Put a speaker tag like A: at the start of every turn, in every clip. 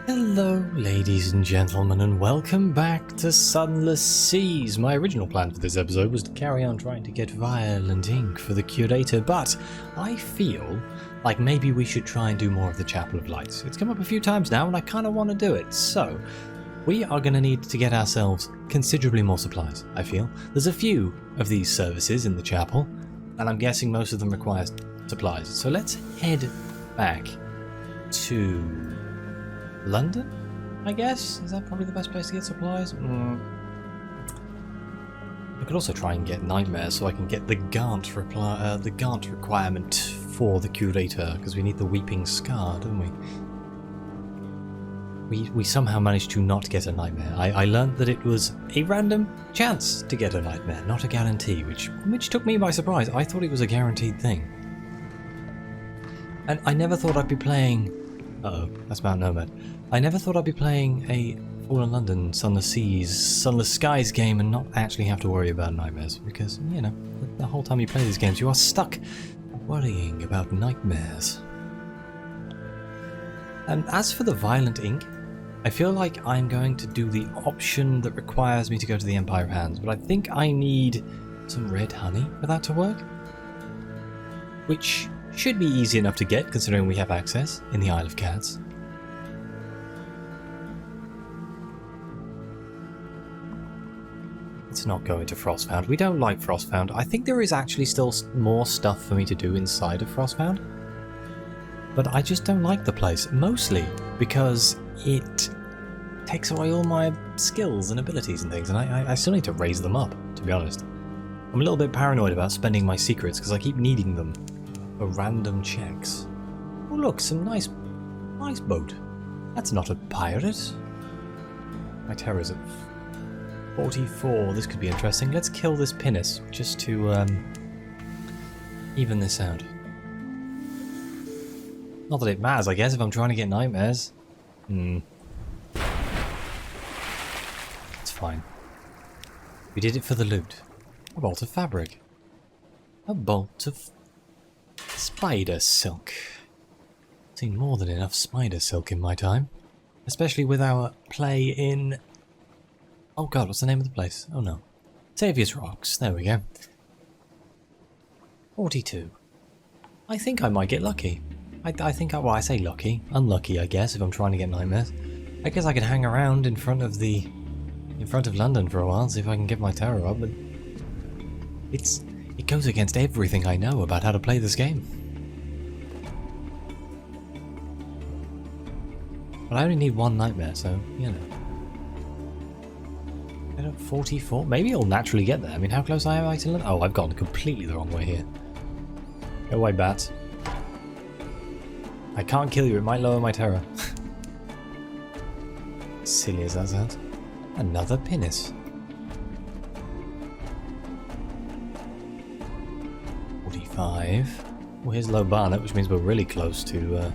A: Hello ladies and gentlemen, and welcome back to Sunless Seas. My original plan for this episode was to carry on trying to get violent ink for the curator, but I feel like maybe we should try and do more of the Chapel of Lights. It's come up a few times now and I kind of want to do it, so we are going to need to get ourselves considerably more supplies, I feel. There's a few of these services in the chapel, and I'm guessing most of them require supplies. So let's head back to London, I guess? Is that probably the best place to get supplies? I could also try and get nightmares so I can get the Gaunt requirement for the curator, because we need the Weeping Scar, don't we? We somehow managed to not get a nightmare. I learned that it was a random chance to get a nightmare, not a guarantee, which took me by surprise. I thought it was a guaranteed thing. And I never thought I'd be playing... Uh-oh, that's Mount Nomad. I never thought I'd be playing a Fallen London, Sunless Seas, Sunless Skies game and not actually have to worry about nightmares, because, you know, the whole time you play these games you are stuck worrying about nightmares. And as for the violent ink, I feel like I'm going to do the option that requires me to go to the Empire of Hands, but I think I need some red honey for that to work, which should be easy enough to get considering we have access in the Isle of Cats. Let's not go into Frostbound. We don't like Frostbound. I think there is actually still more stuff for me to do inside of Frostbound, but I just don't like the place, mostly because it takes away all my skills and abilities and things, and I still need to raise them up, to be honest. I'm a little bit paranoid about spending my secrets because I keep needing them for random checks. Oh look, some nice boat. That's not a pirate. My terror's at 44. This could be interesting. Let's kill this pinnace just to even this out. Not that it matters, I guess, if I'm trying to get nightmares. It's fine. We did it for the loot. A bolt of fabric. A bolt of spider silk. Seen more than enough spider silk in my time. Especially with our play in... Oh god, what's the name of the place? Oh no. Saviour's Rocks. There we go. 42. I think I might get lucky. I think, well, I say lucky. Unlucky, I guess, if I'm trying to get nightmares. I guess I could hang around in front of London for a while, see if I can get my terror up, but it goes against everything I know about how to play this game. But I only need one nightmare, so, you know. Get up 44? Maybe I'll naturally get there. I mean, how close am I to London? Oh, I've gone completely the wrong way here. Go away, bats. I can't kill you, it might lower my terror. Silly as that sounds. Another pinnace. 45. Well, here's Low Barnet, which means we're really close to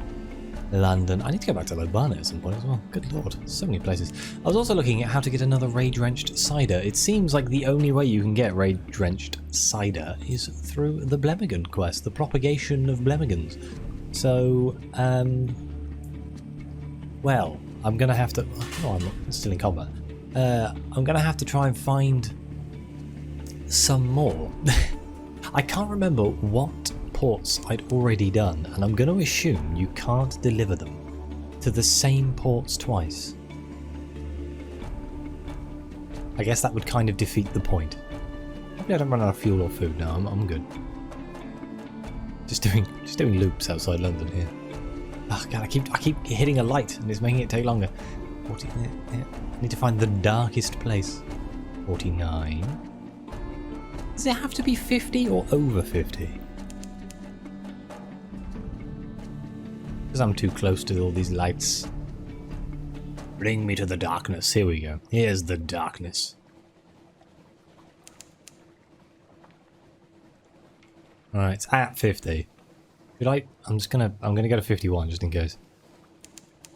A: London. I need to go back to Low Barnet at some point as well. Good lord, so many places. I was also looking at how to get another Ray-Drenched cider. It seems like the only way you can get Ray-Drenched cider is through the Blemigan quest, the propagation of Blemigans. So, well, I'm going to have to... Oh, I'm still in combat. I'm going to have to try and find some more. I can't remember what ports I'd already done, and I'm going to assume you can't deliver them to the same ports twice. I guess that would kind of defeat the point. Hopefully I don't run out of fuel or food now. I'm good. Just doing loops outside London here. Oh god, I keep hitting a light and it's making it take longer. 40. I need to find the darkest place. 49. Does it have to be 50 or over 50? Because I'm too close to all these lights. Bring me to the darkness. Here we go. Here's the darkness. Alright, it's at 50. I'm gonna go to 51 just in case.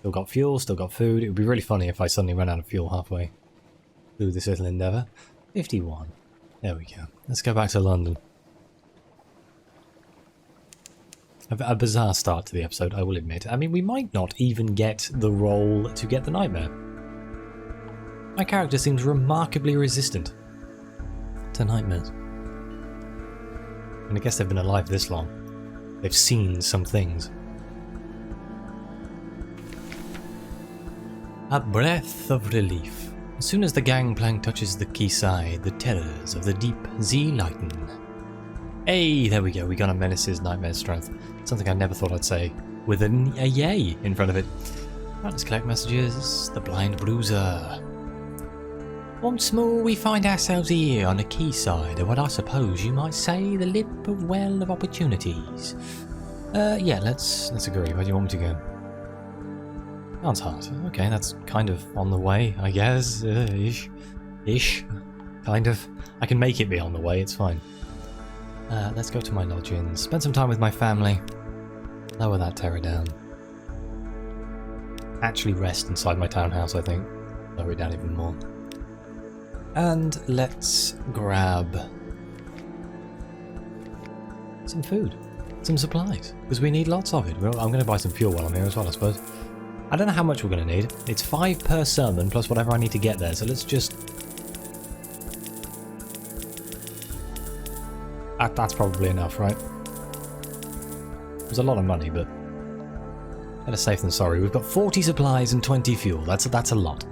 A: Still got fuel, still got food. It would be really funny if I suddenly ran out of fuel halfway through this little endeavour. 51. There we go. Let's go back to London. A bizarre start to the episode, I will admit. I mean, we might not even get the role to get the nightmare. My character seems remarkably resistant to nightmares. And I guess they've been alive this long. They've seen some things. A breath of relief. As soon as the gangplank touches the quayside, the terrors of the deep sea lighten. Hey, there we go. We got a Menace's Nightmare Strength. Something I never thought I'd say with a yay in front of it. Right, let's collect messages. The Blind Bruiser. Once more we find ourselves here on the quayside of what I suppose you might say the lip of well of opportunities. Yeah, let's agree. Where do you want me to go? Sounds hard. Okay, that's kind of on the way, I guess. Ish. Kind of. I can make it be on the way, it's fine. Let's go to my lodgings. Spend some time with my family. Lower that terror down. Actually rest inside my townhouse, I think. Lower it down even more. And let's grab some food. Some supplies. Because we need lots of it. Well, I'm going to buy some fuel while I'm here as well, I suppose. I don't know how much we're going to need. It's 5 per sermon plus whatever I need to get there. So let's just... That's probably enough, right? It was a lot of money, but... better safe than sorry. We've got 40 supplies and 20 fuel. That's a lot.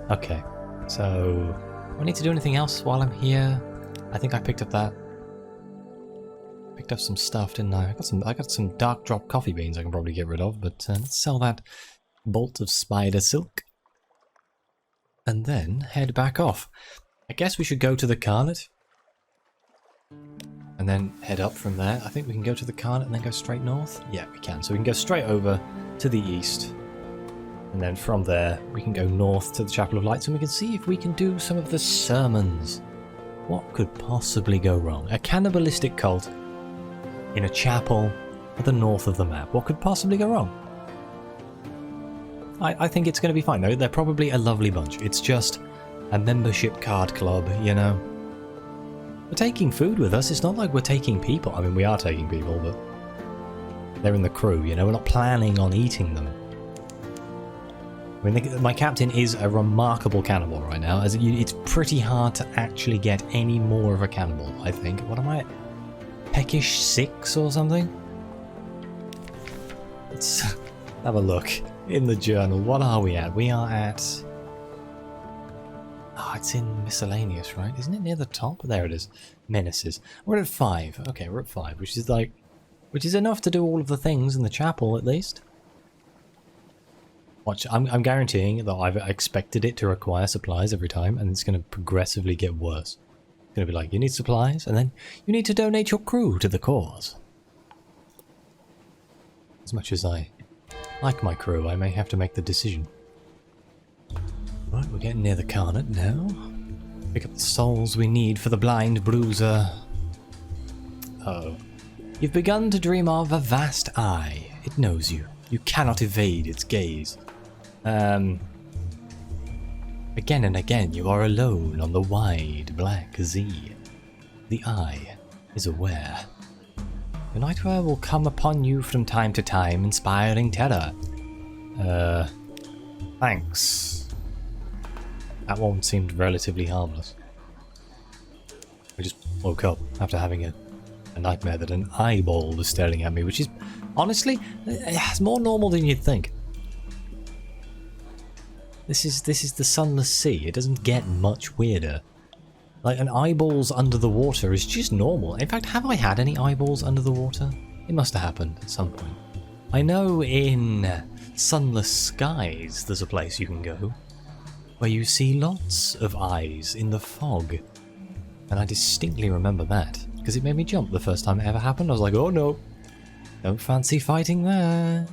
A: Okay. So... do I need to do anything else while I'm here? I think I picked up that. Picked up some stuff, didn't I? I got some dark drop coffee beans I can probably get rid of, but let's sell that bolt of spider silk. And then head back off. I guess we should go to the Carnet. And then head up from there. I think we can go to the Carnet and then go straight north. Yeah, we can. So we can go straight over to the east. And then from there, we can go north to the Chapel of Lights and we can see if we can do some of the sermons. What could possibly go wrong? A cannibalistic cult in a chapel at the north of the map. What could possibly go wrong? I think it's going to be fine. They're probably a lovely bunch. It's just a membership card club, you know. We're taking food with us. It's not like we're taking people. I mean, we are taking people, but they're in the crew, you know. We're not planning on eating them. I mean, my captain is a remarkable cannibal right now. As it's pretty hard to actually get any more of a cannibal, I think. What am I? Peckish 6 or something? Let's have a look in the journal. What are we at? We are at... oh, it's in miscellaneous, right? Isn't it near the top? There it is. Menaces. We're at 5. Okay, we're at 5, which is enough to do all of the things in the chapel, at least. Watch, I'm guaranteeing that I've expected it to require supplies every time, and it's going to progressively get worse. It's going to be like, you need supplies, and then you need to donate your crew to the cause. As much as I like my crew, I may have to make the decision. Right, we're getting near the Carnet now. Pick up the souls we need for the Blind Bruiser. Uh-oh. You've begun to dream of a vast eye. It knows you. You cannot evade its gaze. Again and again you are alone on the wide black sea. The eye is aware. The nightmare will come upon you from time to time, inspiring terror. Thanks. That one seemed relatively harmless. I just woke up after having a nightmare that an eyeball was staring at me, which is, honestly, it's more normal than you'd think. This is the Sunless Sea. It doesn't get much weirder. Like, an eyeballs under the water is just normal. In fact, have I had any eyeballs under the water? It must have happened at some point. I know in Sunless Skies there's a place you can go where you see lots of eyes in the fog. And I distinctly remember that, because it made me jump the first time it ever happened. I was like, oh no, don't fancy fighting there.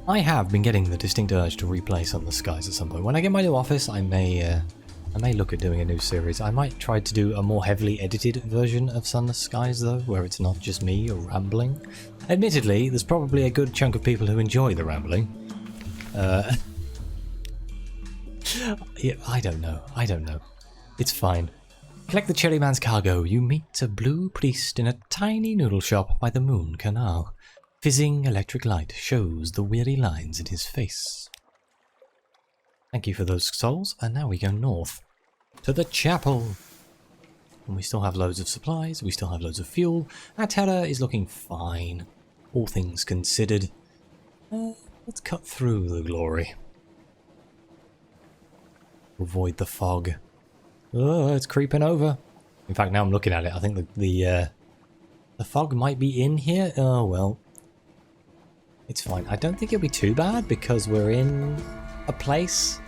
A: I have been getting the distinct urge to replay Sunless Skies at some point. When I get my new office, I may look at doing a new series. I might try to do a more heavily edited version of Sunless Skies, though, where it's not just me rambling. Admittedly, there's probably a good chunk of people who enjoy the rambling. Yeah, I don't know. It's fine. Collect the Cherry Man's cargo. You meet a blue priest in a tiny noodle shop by the Moon Canal. Fizzing electric light shows the weary lines in his face. Thank you for those souls, and now we go north. To the chapel! And we still have loads of supplies, we still have loads of fuel. Our terror is looking fine, all things considered. Let's cut through the glory. Avoid the fog. Oh, it's creeping over. In fact, now I'm looking at it, I think the fog might be in here. Oh, well. It's fine. I don't think it'll be too bad because we're in a place.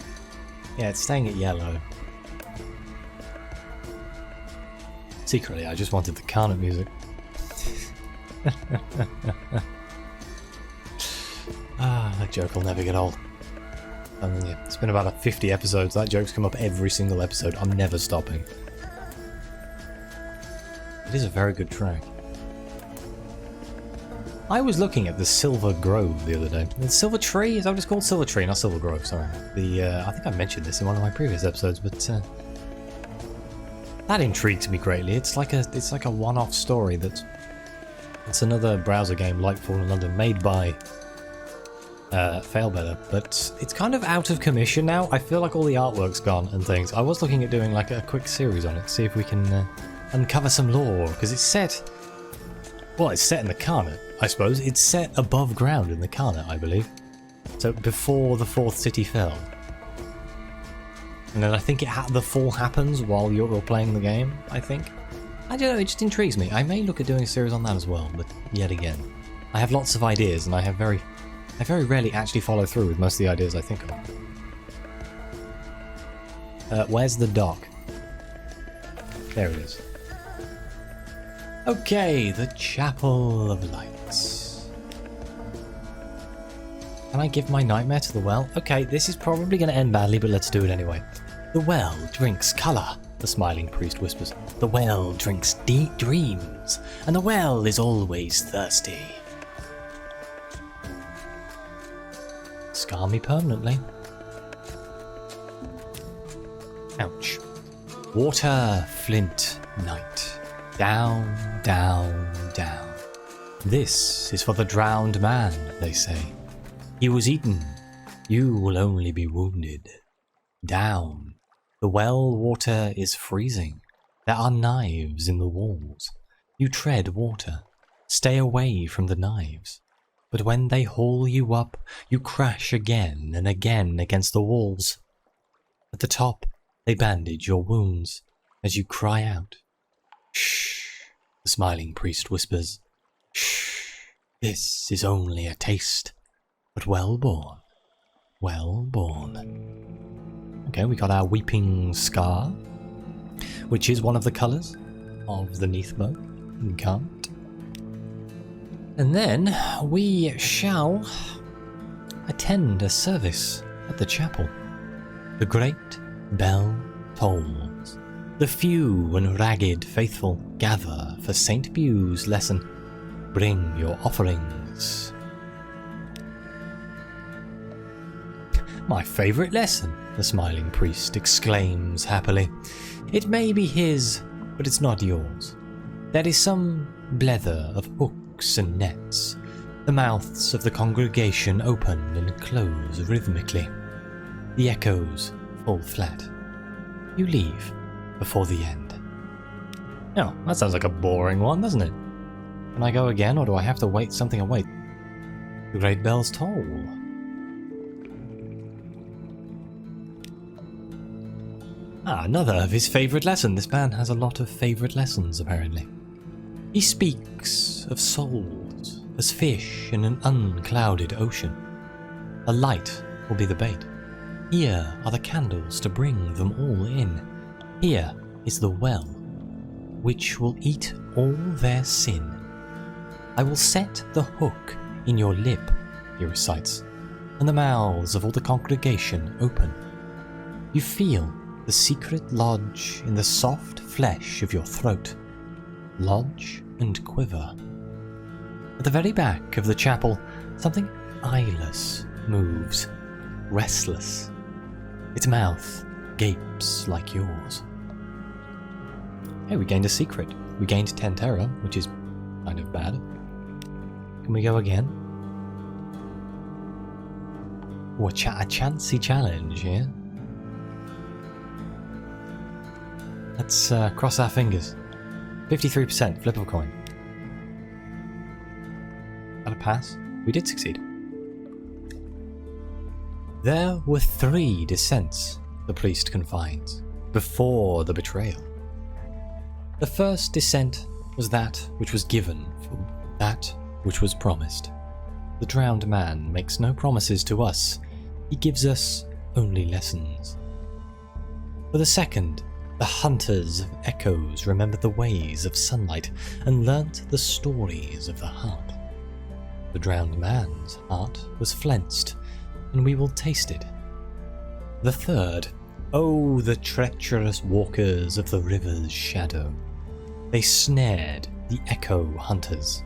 A: Yeah, it's staying at yellow. Secretly, I just wanted the Carnot music. That joke will never get old. Yeah, it's been about 50 episodes. That joke's come up every single episode. I'm never stopping. It is a very good track. I was looking at the Silver Grove the other day. The Silver Tree? Is that what it's called? Silver Tree, not Silver Grove, sorry. I think I mentioned this in one of my previous episodes, but that intrigues me greatly. It's like a one-off story it's another browser game like Fallen London made by Failbetter, but it's kind of out of commission now. I feel like all the artwork's gone and things. I was looking at doing like a quick series on it, see if we can uncover some lore, because it's set in the Carnot, I suppose. It's set above ground in the Carnot, I believe. So before the fourth city fell. And then I think the fall happens while you're playing the game, I think. I don't know, it just intrigues me. I may look at doing a series on that as well, but yet again. I have lots of ideas, and I very rarely actually follow through with most of the ideas I think of. Where's the dock? There it is. Okay, the Chapel of Lights. Can I give my nightmare to the well? Okay, this is probably going to end badly, but let's do it anyway. The well drinks colour, the smiling priest whispers. The well drinks deep dreams, and the well is always thirsty. Scar me permanently. Ouch. Water, flint, night. Down, down, down. This is for the drowned man, they say. He was eaten. You will only be wounded. Down. The well water is freezing. There are knives in the walls. You tread water. Stay away from the knives. But when they haul you up, you crash again and again against the walls. At the top, they bandage your wounds as you cry out. Shh, the smiling priest whispers. Shh, this is only a taste, but well born, well born. Okay, we got our weeping scar, which is one of the colours of the Neathbow in Kant. And then we shall attend a service at the chapel. The great bell tolls. The few and ragged faithful gather for St. Bew's lesson. Bring your offerings. My favourite lesson, the smiling priest exclaims happily. It may be his, but it's not yours. There is some blether of hooks and nets. The mouths of the congregation open and close rhythmically. The echoes fall flat. You leave before the end. Oh, that sounds like a boring one, doesn't it? Can I go again, or do I have to wait something and wait? The great bells toll. Another of his favourite lessons. This man has a lot of favourite lessons, apparently. He speaks of souls as fish in an unclouded ocean. A light will be the bait. Here are the candles to bring them all in. Here is the well, which will eat all their sin. I will set the hook in your lip, he recites, and the mouths of all the congregation open. You feel the secret lodge in the soft flesh of your throat, lodge and quiver. At the very back of the chapel, something eyeless moves, restless. Its mouth gapes like yours. Hey, we gained a secret. We gained 10 terror, which is kind of bad. Can we go again? Oh, a chancy challenge here. Let's cross our fingers. 53%, flip of a coin. That a pass? We did succeed. There were 3 descents, the priest confides, before the betrayal. The first descent was that which was given, for that which was promised. The drowned man makes no promises to us, he gives us only lessons. For the second, the hunters of echoes remembered the ways of sunlight and learnt the stories of the heart. The drowned man's heart was flensed, and we will taste it. The third, oh, the treacherous walkers of the river's shadow. They snared the echo hunters.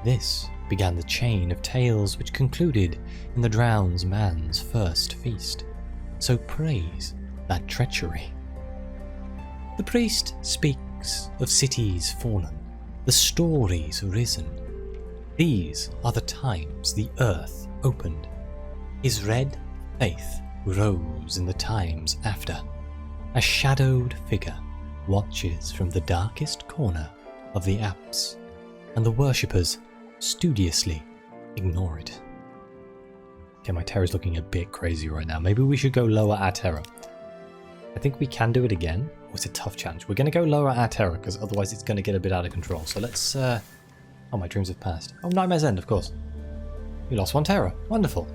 A: This began the chain of tales which concluded in the drowned man's first feast. So praise that treachery. The priest speaks of cities fallen, the stories risen. These are the times the earth opened. His red faith rose in the times after. A shadowed figure watches from the darkest corner of the apse, and the worshippers studiously ignore it. Okay, my terror's looking a bit crazy right now. Maybe we should go lower our terror. I think we can do it again. Oh, it's a tough challenge. We're going to go lower our terror, because otherwise it's going to get a bit out of control. So let's... Oh, my dreams have passed. Oh, Nightmare's End, of course. We lost 1 terror. Wonderful.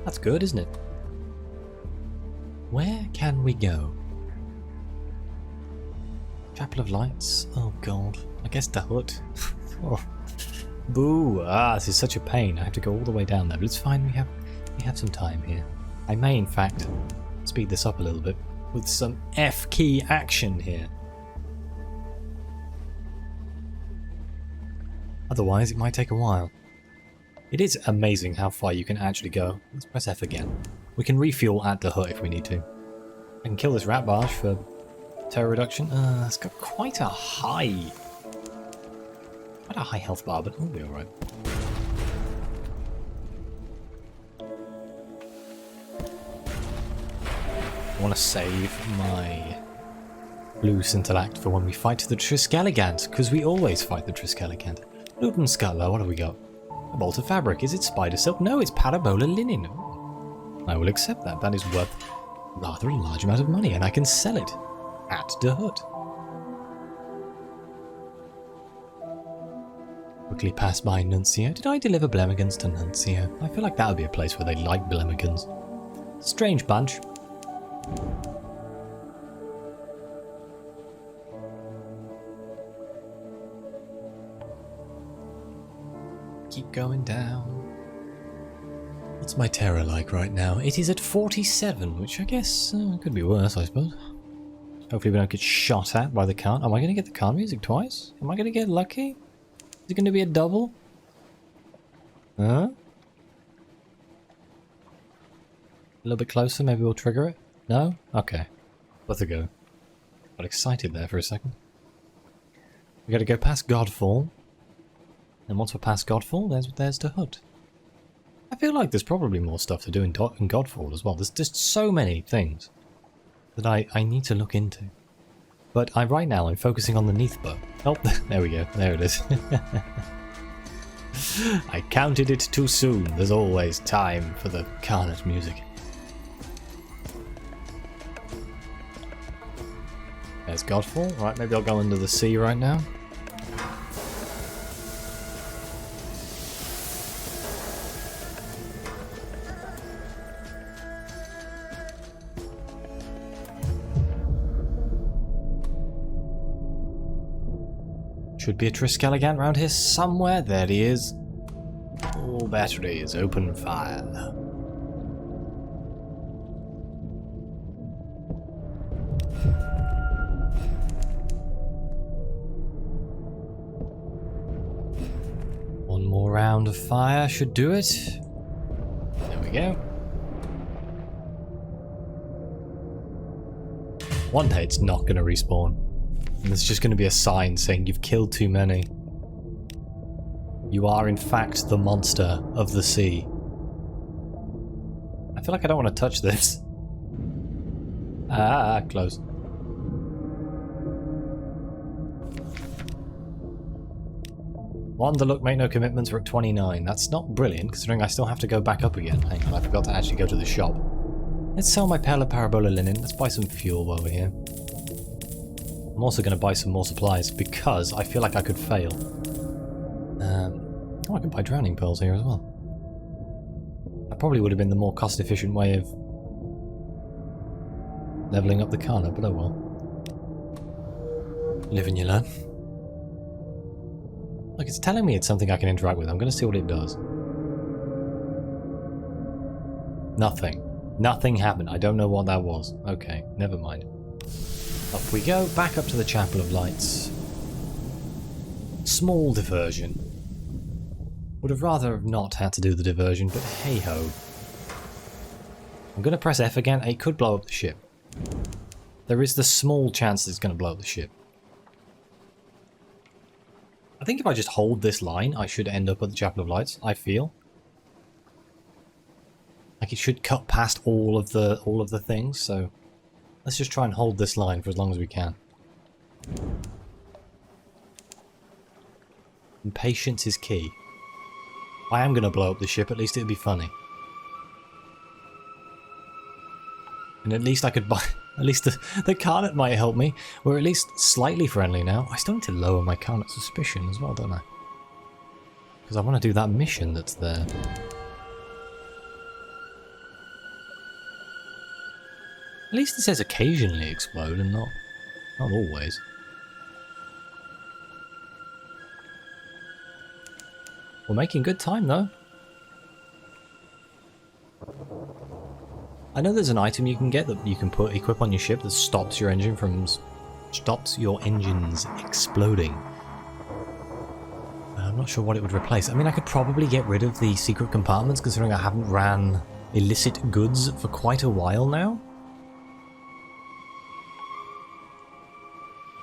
A: That's good, isn't it? Where can we go? Chapel of Lights? Oh, God. I guess the hut. Oh. Boo! This is such a pain. I have to go all the way down there, but it's fine. We have some time here. I may, in fact, speed this up a little bit with some F key action here. Otherwise, it might take a while. It is amazing how far you can actually go. Let's press F again. We can refuel at the hut if we need to. I can kill this rat barge for terror reduction. It's got quite a high health bar, but it'll be alright. I want to save my blue scintillact for when we fight the Triskaligant, because we always fight the Triskaligant. Lupin Scuttler, what have we got? A bolt of fabric. Is it spider silk? No, it's parabola linen. I will accept that. That is worth rather a large amount of money, and I can sell it at the hut. Quickly pass by Nuncio. Did I deliver Blemigans to Nuncio? I feel like that would be a place where they like Blemigans. Strange bunch. Keep going down. What's my terror like right now? It is at 47, which I guess could be worse, I suppose. Hopefully we don't get shot at by the car. Am I going to get the car music twice? Am I going to get lucky? Is it going to be a double? Huh? A little bit closer, maybe we'll trigger it? No? Okay. Let it go. Got excited there for a second. We got to go past Godfall. And once we're past Godfall, there's the hut. I feel like there's probably more stuff to do in Godfall as well. There's just so many things that I need to look into. But right now I'm focusing on the Neathbow. Oh, there we go. There it is. I counted it too soon. There's always time for the Carnage music. There's Godfall. Right, maybe I'll go under the sea right now. Should be a Triskaligant around here somewhere. There he is. All batteries, open fire. One more round of fire should do it. There we go. One day it's not going to respawn. And there's just going to be a sign saying you've killed too many. You are in fact the monster of the sea. I feel like I don't want to touch this. Ah, close. One, the look, make no commitments, we're at 29. That's not brilliant, considering I still have to go back up again. Hang on, I forgot to actually go to the shop. Let's sell my Perla Parabola linen. Let's buy some fuel while we're here. I'm also going to buy some more supplies, because I feel like I could fail. Oh, I can buy drowning pearls here as well. That probably would have been the more cost-efficient way of leveling up the Kana, but oh well. Live and you learn. Look, it's telling me it's something I can interact with. I'm going to see what it does. Nothing. Nothing happened. I don't know what that was. Okay, never mind. Up we go, back up to the Chapel of Lights. Small diversion. Would have rather have not had to do the diversion, but hey-ho. I'm going to press F again. It could blow up the ship. There is the small chance that it's going to blow up the ship. I think if I just hold this line, I should end up at the Chapel of Lights, I feel. Like it should cut past all of the things, so let's just try and hold this line for as long as we can. And patience is key. I am going to blow up the ship, at least it'd be funny. And at least I could buy... At least the Carnet might help me. We're at least slightly friendly now. I still need to lower my Carnet suspicion as well, don't I? Because I want to do that mission that's there. At least it says occasionally explode and not always. We're making good time though. I know there's an item you can get that you can equip on your ship that stops your engines exploding. I'm not sure what it would replace. I mean, I could probably get rid of the secret compartments, considering I haven't ran illicit goods for quite a while now.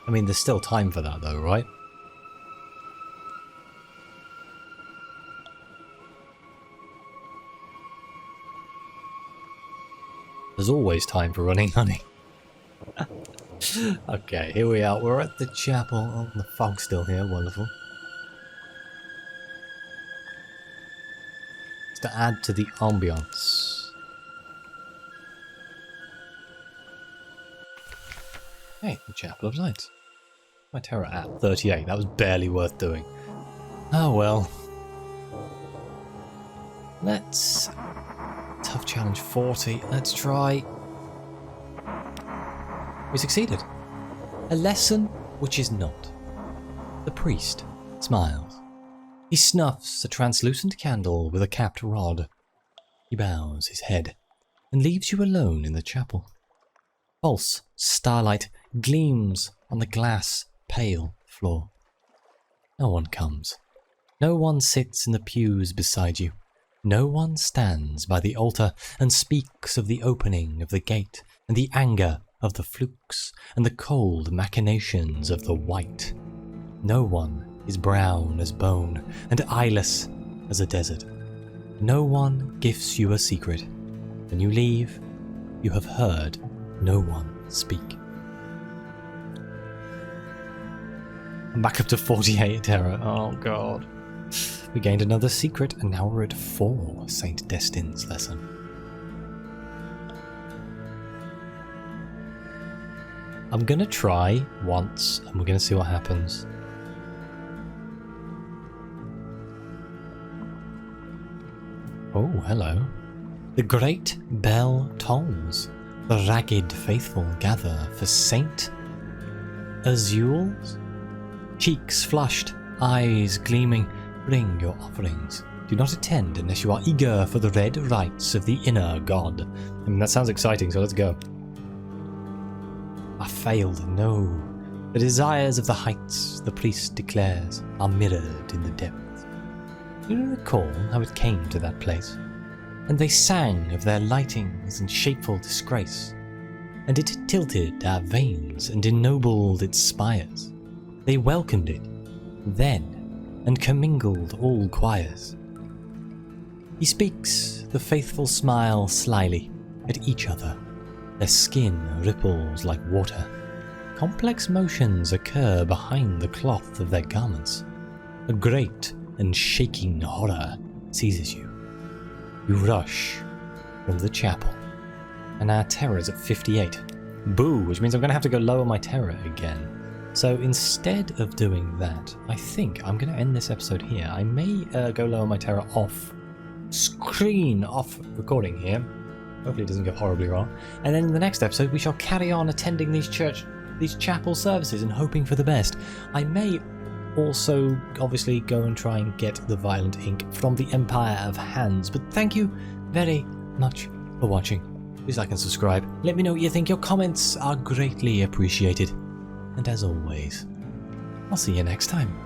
A: I mean, there's still time for that though, right? There's always time for running honey. Okay, here we are. We're at the chapel. Oh, the fog's still here. Wonderful. It's to add to the ambience. Hey, the Chapel of Lights. My terror at 38. That was barely worth doing. Oh well. Let's... Tough challenge 40. Let's try. We succeeded. A lesson which is not. The priest smiles. He snuffs a translucent candle with a capped rod. He bows his head and leaves you alone in the chapel. False starlight gleams on the glass pale floor. No one comes. No one sits in the pews beside you. No one stands by the altar and speaks of the opening of the gate and the anger of the flukes and the cold machinations of the white. No one is brown as bone and eyeless as a desert. No one gifts you a secret. When you leave, you have heard no one speak. I'm back up to 48 terror. Oh god. We gained another secret, and now we're at 4 Saint Destin's lesson. I'm gonna try once, and we're gonna see what happens. Oh, hello. The great bell tolls. The ragged faithful gather for Saint Azul's. Cheeks flushed, eyes gleaming. Bring your offerings. Do not attend unless you are eager for the red rites of the inner god. I mean, that sounds exciting, so let's go. I failed, no. The desires of the heights, the priest declares, are mirrored in the depths. Do you recall how it came to that place? And they sang of their lightings and shameful disgrace. and it tilted our veins and ennobled its spires. They welcomed it, then, and commingled all choirs. He speaks, the faithful smile slyly at each other. Their skin ripples like water. Complex motions occur behind the cloth of their garments. A great and shaking horror seizes you. You rush from the chapel, and our terror is at 58. Boo, which means I'm going to have to go lower my terror again. So instead of doing that, I think I'm going to end this episode here. I may go lower my terror off screen, off recording here. Hopefully it doesn't go horribly wrong. And then in the next episode we shall carry on attending these chapel services and hoping for the best. I may also obviously go and try and get the violent ink from the Empire of Hands. But thank you very much for watching. Please like and subscribe. Let me know what you think. Your comments are greatly appreciated. And as always, I'll see you next time.